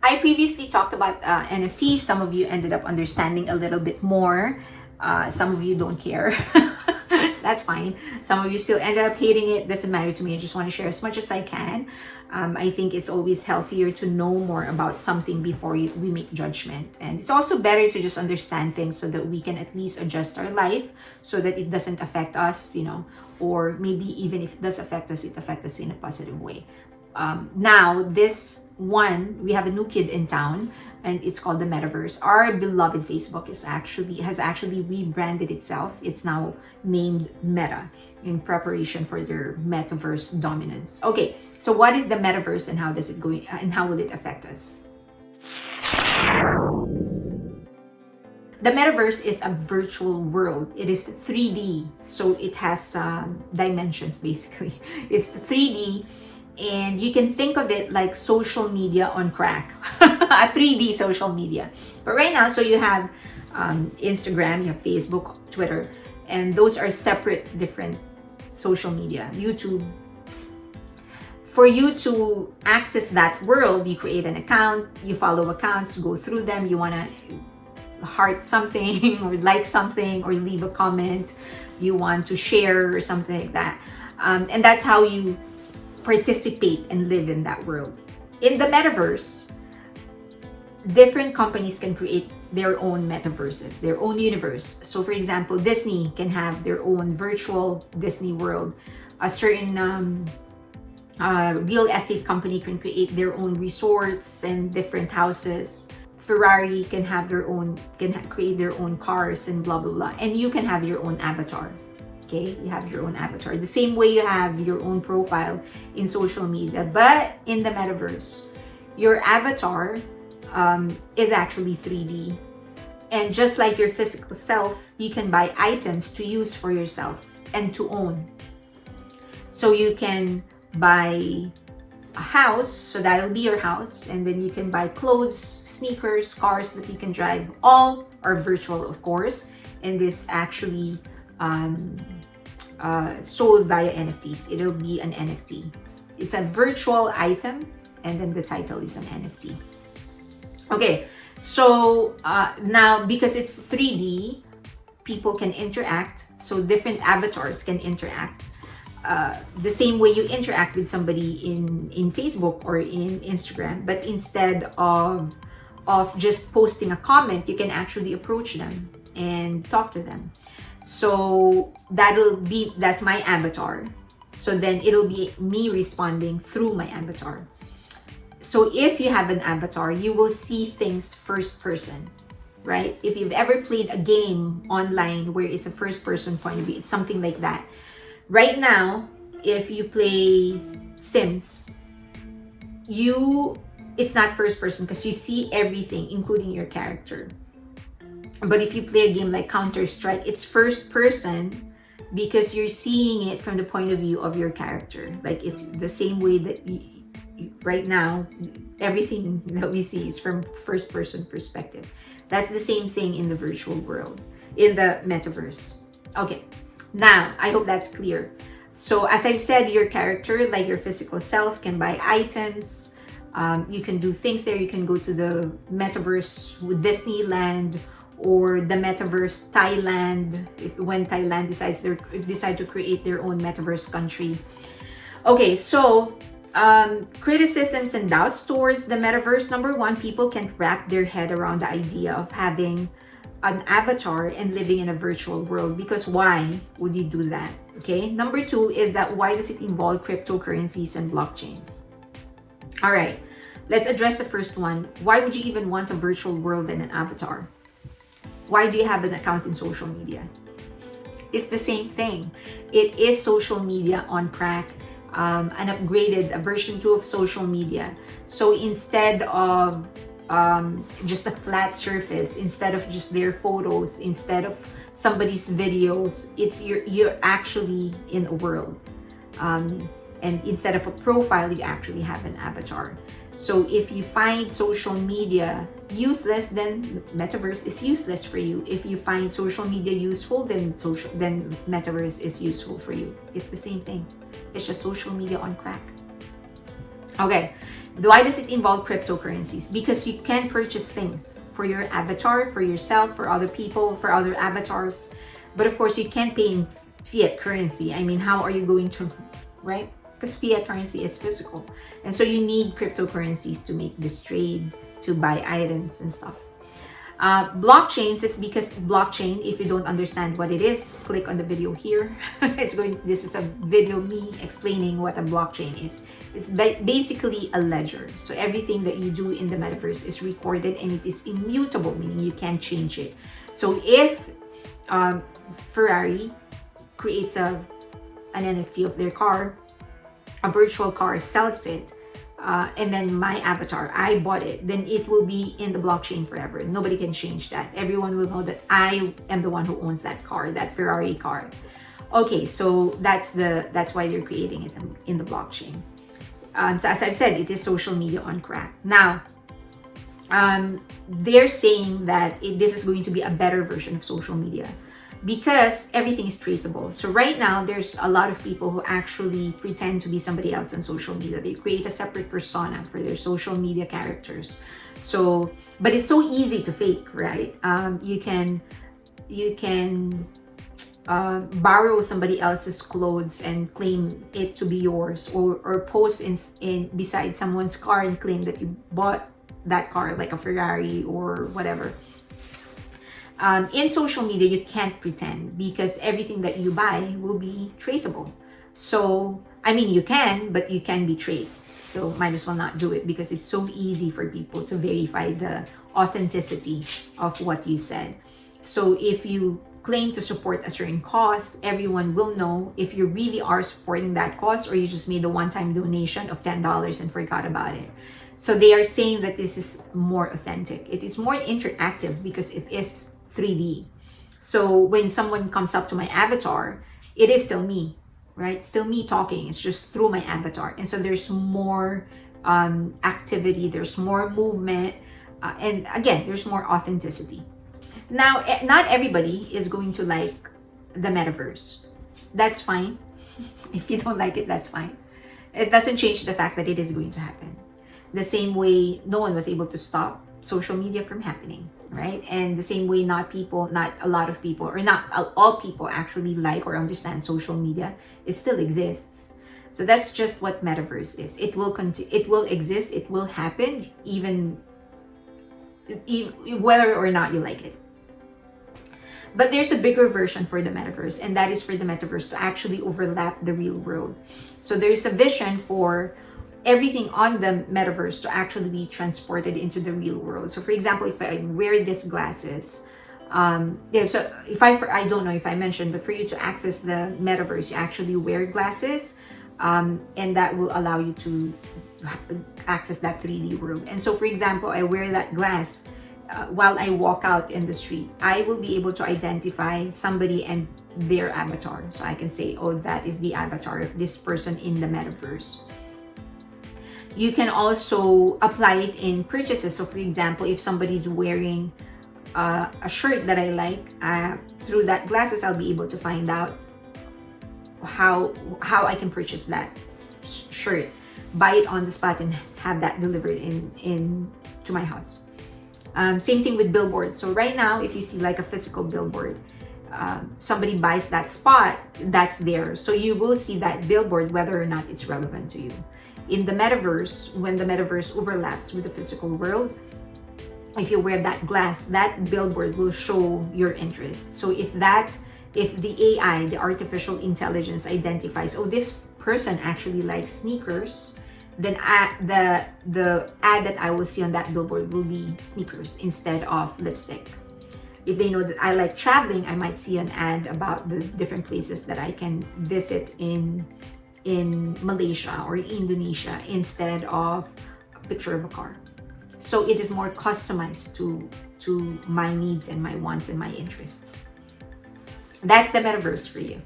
I previously talked about NFTs. Some of you ended up understanding a little bit more. Some of you don't care. That's fine. Some of you still ended up hating it. Doesn't matter to me. I just want to share as much as I can. I think it's always healthier to know more about something before we make judgment. And it's also better to just understand things so that we can at least adjust our life so that it doesn't affect us, or maybe even if it does affect us, it affects us in a positive way. Now, this one, we have a new kid in town, and it's called the Metaverse. Our beloved Facebook has actually rebranded itself. It's now named Meta in preparation for their Metaverse dominance. Okay, so what is the Metaverse and how does it go and how will it affect us? The Metaverse is a virtual world. It is 3D, so it has dimensions basically. It's 3D. And you can think of it like social media on crack, a 3D social media. But right now, so you have Instagram, you have Facebook, Twitter, and those are separate, different social media. YouTube. For you to access that world, you create an account, you follow accounts, go through them, you want to heart something or like something or leave a comment, you want to share or something like that. And that's how you participate and live in that world. In the Metaverse, different companies can create their own metaverses, their own universe. So for example, Disney can have their own virtual Disney world. A certain real estate company can create their own resorts and different houses. Ferrari can have their own, create their own cars and blah, blah, blah. And you can have your own avatar. Okay, you have your own avatar. The same way you have your own profile in social media, but in the Metaverse, your avatar is actually 3D. And just like your physical self, you can buy items to use for yourself and to own. So you can buy a house, so that'll be your house, and then you can buy clothes, sneakers, cars that you can drive. All are virtual, of course, and this actually sold via NFTs. It'll be an NFT. It's a virtual item, and then the title is an NFT. Okay, so now because it's 3D, people can interact. So different avatars can interact. The same way you interact with somebody in Facebook or in Instagram, but instead of just posting a comment, you can actually approach them and talk to them. So that's my avatar. So then it'll be me responding through my avatar. So if you have an avatar, you will see things first person, right? If you've ever played a game online where it's a first person point of view, it's something like that. Right now, if you play Sims, it's not first person because you see everything, including your character. But if you play a game like Counter-Strike, it's first person because you're seeing it from the point of view of your character. Like it's the same way that right now, everything that we see is from first person perspective. That's the same thing in the virtual world, in the Metaverse. Okay, now I hope that's clear. So as I've said, your character, like your physical self, can buy items. You can do things there. You can go to the Metaverse with Disneyland or the Metaverse Thailand, when Thailand decide to create their own Metaverse country. Okay, so criticisms and doubts towards the Metaverse. Number one, people can't wrap their head around the idea of having an avatar and living in a virtual world, because why would you do that? Okay. Number two is that why does it involve cryptocurrencies and blockchains? All right, let's address the first one. Why would you even want a virtual world and an avatar? Why do you have an account in social media? It's the same thing. It is social media on crack, an upgraded, a version 2 of social media. So instead of just a flat surface, instead of just their photos, instead of somebody's videos, you're actually in a world. And instead of a profile, you actually have an avatar. So if you find social media useless, then Metaverse is useless for you. If you find social media useful, then Metaverse is useful for you. It's the same thing. It's just social media on crack. Okay. Why does it involve cryptocurrencies? Because you can purchase things for your avatar, for yourself, for other people, for other avatars. But of course, you can't pay in fiat currency. I mean, how are you going to, right? Because fiat currency is physical. And so you need cryptocurrencies to make this trade, to buy items and stuff. Blockchains is because blockchain, if you don't understand what it is, click on the video here. This is a video me explaining what a blockchain is. It's basically a ledger. So everything that you do in the metaverse is recorded and it is immutable, meaning you can't change it. So if Ferrari creates an NFT of their car, a virtual car, sells it, and then my avatar, I bought it, then it will be in the blockchain forever. Nobody can change that. Everyone will know that I am the one who owns that car, that Ferrari car. Okay, so that's why they're creating it in the blockchain. So as I've said, it is social media on crack. Now, they're saying that this is going to be a better version of social media, because everything is traceable. So right now, there's a lot of people who actually pretend to be somebody else on social media. They create a separate persona for their social media characters. So, but it's so easy to fake, right? You can borrow somebody else's clothes and claim it to be yours, or post in beside someone's car and claim that you bought that car, like a Ferrari or whatever. In social media, you can't pretend, because everything that you buy will be traceable. So, I mean, you can, but you can be traced. So might as well not do it, because it's so easy for people to verify the authenticity of what you said. So if you claim to support a certain cause, everyone will know if you really are supporting that cause, or you just made a one-time donation of $10 and forgot about it. So they are saying that this is more authentic. It is more interactive because it is 3D. So when someone comes up to my avatar, it is still me, right? Still me talking. It's just through my avatar. And so there's more activity, there's more movement, and again, there's more authenticity. Now, not everybody is going to like the metaverse. That's fine. If you don't like it, that's fine. It doesn't change the fact that it is going to happen. The same way no one was able to stop social media from happening, right? And the same way not a lot of people, or not all people actually like or understand social media, it still exists. So that's just what metaverse is. It will exist, it will happen, even whether or not you like it. But there's a bigger version for the metaverse, and that is for the metaverse to actually overlap the real world. So there's a vision for everything on the metaverse to actually be transported into the real world. So for example, if I wear these glasses, so if I don't know if I mentioned, but for you to access the metaverse, you actually wear glasses, and that will allow you to access that 3D world. And so for example, I wear that glass while I walk out in the street, I will be able to identify somebody and their avatar. So I can say, oh, that is the avatar of this person in the metaverse. You can also apply it in purchases. So for example, if somebody's wearing a shirt that I like, through that glasses, I'll be able to find out how I can purchase that shirt, buy it on the spot, and have that delivered in to my house. Same thing with billboards. So right now, if you see like a physical billboard, somebody buys that spot, that's theirs. So you will see that billboard whether or not it's relevant to you. In the metaverse, when the metaverse overlaps with the physical world, if you wear that glass, that billboard will show your interest. So if the AI, the artificial intelligence, identifies, oh, this person actually likes sneakers, then the ad that I will see on that billboard will be sneakers instead of lipstick. If they know that I like traveling, I might see an ad about the different places that I can visit in Malaysia or Indonesia instead of a picture of a car. So it is more customized to my needs and my wants and my interests. That's the metaverse for you.